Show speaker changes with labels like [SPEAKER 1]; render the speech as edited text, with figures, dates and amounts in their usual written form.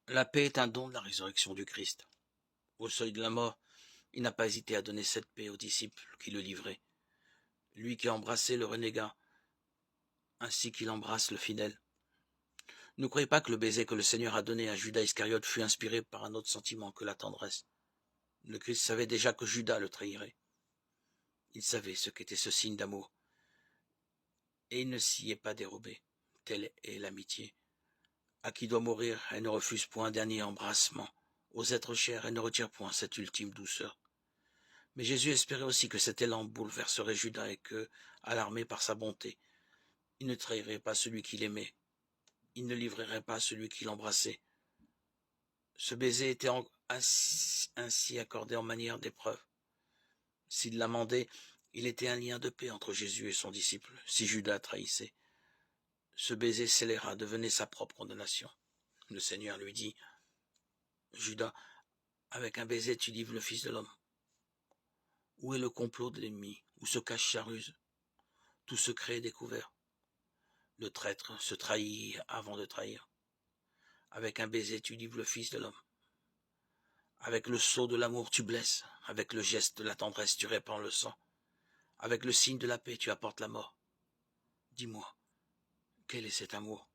[SPEAKER 1] La paix est un don de la résurrection du Christ. Au seuil de la mort, il n'a pas hésité à donner cette paix aux disciples qui le livraient. Lui qui a embrassé le renégat, ainsi qu'il embrasse le fidèle. Ne croyez pas que le baiser que le Seigneur a donné à Judas Iscariote fut inspiré par un autre sentiment que la tendresse. Le Christ savait déjà que Judas le trahirait. Il savait ce qu'était ce signe d'amour. Et il ne s'y est pas dérobé. Telle est l'amitié. À qui doit mourir, elle ne refuse point un dernier embrassement. Aux êtres chers, elle ne retire point cette ultime douceur. Mais Jésus espérait aussi que cet élan bouleverserait Judas et que, alarmé par sa bonté, il ne trahirait pas celui qu'il aimait. Il ne livrerait pas celui qu'il embrassait. Ce baiser était ainsi accordé en manière d'épreuve. S'il l'amendait, il était un lien de paix entre Jésus et son disciple. Si Judas trahissait, ce baiser scélérat devenait sa propre condamnation. Le Seigneur lui dit, « Judas, avec un baiser tu livres le Fils de l'homme. Où est le complot de l'ennemi? Où se cache sa ruse? Tout secret est découvert. Le traître se trahit avant de trahir. Avec un baiser tu livres le Fils de l'homme. Avec le sceau de l'amour tu blesses. Avec le geste de la tendresse tu répands le sang. Avec le signe de la paix tu apportes la mort. Dis-moi, quel est cet amour?